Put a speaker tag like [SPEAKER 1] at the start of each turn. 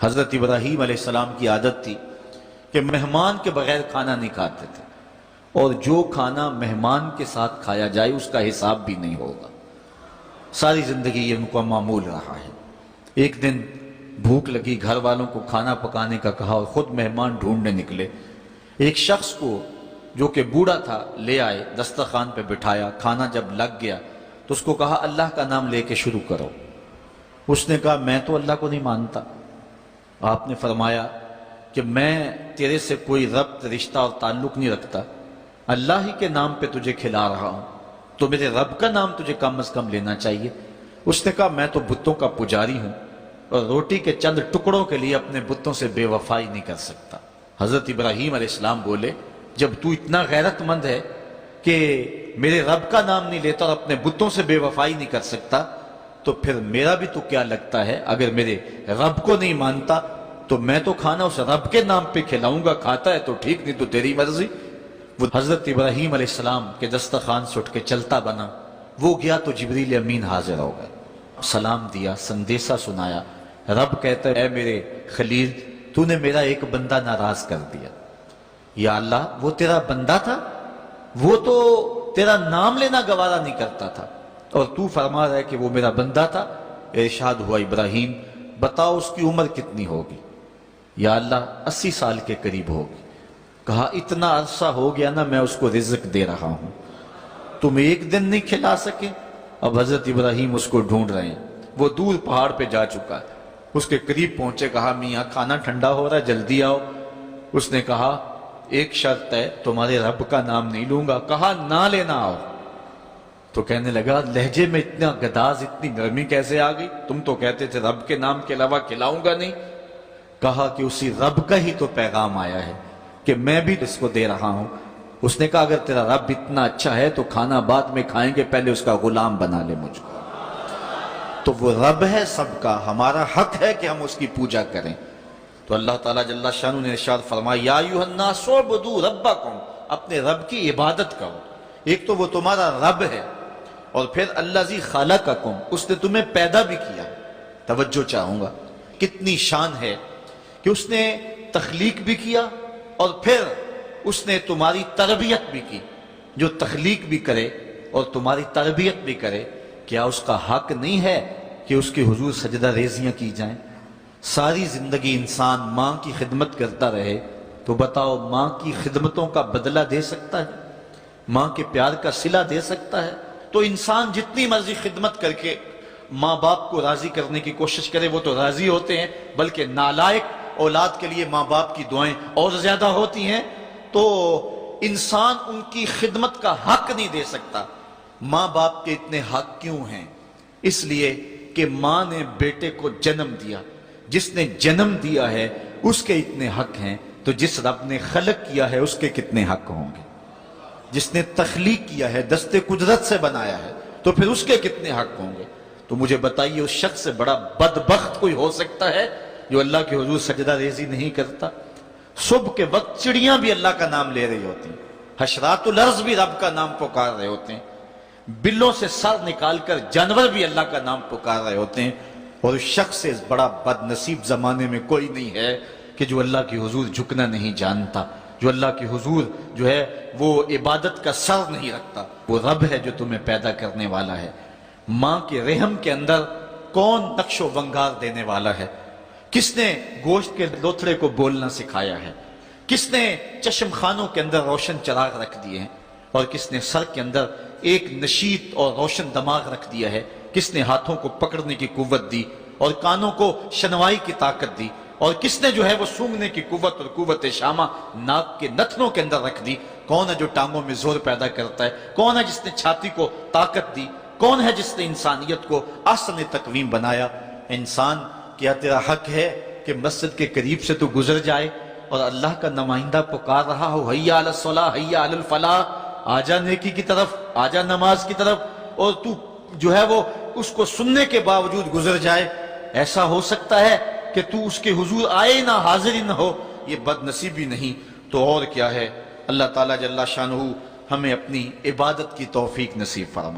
[SPEAKER 1] حضرت ابراہیم علیہ السلام کی عادت تھی کہ مہمان کے بغیر کھانا نہیں کھاتے تھے، اور جو کھانا مہمان کے ساتھ کھایا جائے اس کا حساب بھی نہیں ہوگا۔ ساری زندگی یہ ان کو معمول رہا ہے۔ ایک دن بھوک لگی، گھر والوں کو کھانا پکانے کا کہا اور خود مہمان ڈھونڈنے نکلے۔ ایک شخص کو جو کہ بوڑھا تھا لے آئے، دسترخوان پہ بٹھایا، کھانا جب لگ گیا تو اس کو کہا اللہ کا نام لے کے شروع کرو۔ اس نے کہا میں تو اللہ کو نہیں مانتا۔ آپ نے فرمایا کہ میں تیرے سے کوئی ربط، رشتہ اور تعلق نہیں رکھتا، اللہ ہی کے نام پہ تجھے کھلا رہا ہوں، تو میرے رب کا نام تجھے کم از کم لینا چاہیے۔ اس نے کہا میں تو بتوں کا پجاری ہوں اور روٹی کے چند ٹکڑوں کے لیے اپنے بتوں سے بے وفائی نہیں کر سکتا۔ حضرت ابراہیم علیہ السلام بولے جب تو اتنا غیرت مند ہے کہ میرے رب کا نام نہیں لیتا اور اپنے بتوں سے بے وفائی نہیں کر سکتا، تو پھر میرا بھی تو کیا لگتا ہے، اگر میرے رب کو نہیں مانتا تو میں تو کھانا اس رب کے نام پہ کھلاؤں گا، کھاتا ہے تو ٹھیک نہیں تو تیری مرضی۔ وہ حضرت ابراہیم علیہ السلام کے دسترخوان سے اٹھ کے چلتا بنا، وہ گیا تو جبریل امین حاضر ہو گئے، سلام دیا، سندیسہ سنایا۔ رب کہتا ہے اے میرے خلیل، تو نے میرا ایک بندہ ناراض کر دیا۔ یا اللہ، وہ تیرا بندہ تھا، وہ تو تیرا نام لینا گوارا نہیں کرتا تھا، اور تو فرما رہا ہے کہ وہ میرا بندہ تھا۔ ارشاد ہوا ابراہیم بتاؤ اس کی عمر کتنی ہوگی؟ یا اللہ 80 سال کے قریب ہوگی۔ کہا اتنا عرصہ ہو گیا نا میں اس کو رزق دے رہا ہوں، تم ایک دن نہیں کھلا سکے؟ اب حضرت ابراہیم اس کو ڈھونڈ رہے ہیں، وہ دور پہاڑ پہ جا چکا ہے، اس کے قریب پہنچے، کہا میاں کھانا ٹھنڈا ہو رہا ہے جلدی آؤ۔ اس نے کہا ایک شرط ہے، تمہارے رب کا نام نہیں لوں گا۔ کہا نہ لینا آؤ۔ تو کہنے لگا لہجے میں اتنا گداز، اتنی نرمی کیسے آ گئی؟ تم تو کہتے تھے رب کے نام کے علاوہ کھلاؤں گا نہیں۔ کہا کہ اسی رب کا ہی تو پیغام آیا ہے کہ میں بھی اس کو دے رہا ہوں۔ اس نے کہا اگر تیرا رب اتنا اچھا ہے تو کھانا بعد میں کھائیں گے، پہلے اس کا غلام بنا لے مجھ کو۔ تو وہ رب ہے سب کا، ہمارا حق ہے کہ ہم اس کی پوجا کریں۔ تو اللہ تعالیٰ جل شانہ نے ارشاد فرمایا یا ایھا الناس اعبدوا ربکم، اپنے رب کی عبادت کرو۔ ایک تو وہ تمہارا رب ہے، اور پھر الذی خلقکم، اس نے تمہیں پیدا بھی کیا۔ توجہ چاہوں گا کتنی شان ہے کہ اس نے تخلیق بھی کیا اور پھر اس نے تمہاری تربیت بھی کی۔ جو تخلیق بھی کرے اور تمہاری تربیت بھی کرے، کیا اس کا حق نہیں ہے کہ اس کے حضور سجدہ ریزیاں کی جائیں؟ ساری زندگی انسان ماں کی خدمت کرتا رہے تو بتاؤ ماں کی خدمتوں کا بدلہ دے سکتا ہے؟ ماں کے پیار کا صلہ دے سکتا ہے؟ تو انسان جتنی مرضی خدمت کر کے ماں باپ کو راضی کرنے کی کوشش کرے وہ تو راضی ہوتے ہیں، بلکہ نالائق اولاد کے لیے ماں باپ کی دعائیں اور زیادہ ہوتی ہیں۔ تو انسان ان کی خدمت کا حق نہیں دے سکتا۔ ماں باپ کے اتنے حق کیوں ہیں؟ اس لیے کہ ماں نے بیٹے کو جنم دیا، جس نے جنم دیا ہے اس کے اتنے حق ہیں، تو جس رب نے خلق کیا ہے اس کے کتنے حق ہوں گے؟ جس نے تخلیق کیا ہے، دست قدرت سے بنایا ہے، تو پھر اس کے کتنے حق ہوں گے؟ تو مجھے بتائیے اس شخص سے بڑا بدبخت کوئی ہو سکتا ہے جو اللہ کے حضور سجدہ ریزی نہیں کرتا؟ صبح کے وقت چڑیاں بھی اللہ کا نام لے رہی ہوتی ہیں، حشرات الارض بھی رب کا نام پکار رہے ہوتے ہیں، بلوں سے سر نکال کر جانور بھی اللہ کا نام پکار رہے ہوتے ہیں، اور اس شخص سے بڑا بد نصیب زمانے میں کوئی نہیں ہے کہ جو اللہ کے حضور جھکنا نہیں جانتا، جو اللہ کے حضور جو ہے وہ عبادت کا سر نہیں رکھتا۔ وہ رب ہے جو تمہیں پیدا کرنے والا ہے۔ ماں کے رحم کے اندر کون نقش و ونگار دینے والا ہے؟ کس نے گوشت کے لوتھڑے کو بولنا سکھایا ہے؟ کس نے چشم خانوں کے اندر روشن چراغ رکھ دیے ہیں؟ اور کس نے سر کے اندر ایک نشیط اور روشن دماغ رکھ دیا ہے؟ کس نے ہاتھوں کو پکڑنے کی قوت دی اور کانوں کو شنوائی کی طاقت دی؟ اور کس نے جو ہے وہ سونگھنے کی قوت اور قوت شامہ ناک کے نتنوں کے اندر رکھ دی؟ کون ہے جو ٹانگوں میں زور پیدا کرتا ہے؟ کون ہے جس نے چھاتی کو طاقت دی؟ کون ہے جس نے انسانیت کو احسن تقویم بنایا؟ انسان، کیا تیرا حق ہے کہ مسجد کے قریب سے تو گزر جائے اور اللہ کا نمائندہ پکار رہا ہو حی علی الصلاۃ حی علی الفلاح، آجا نیکی کی طرف، آجا نماز کی طرف، اور تو جو ہے وہ اس کو سننے کے باوجود گزر جائے؟ ایسا ہو سکتا ہے کہ تو اس کے حضور آئے نہ، حاضر ہی نہ ہو؟ یہ بد نصیبی نہیں تو اور کیا ہے؟ اللہ تعالیٰ جل شانہ ہمیں اپنی عبادت کی توفیق نصیب فرمائے۔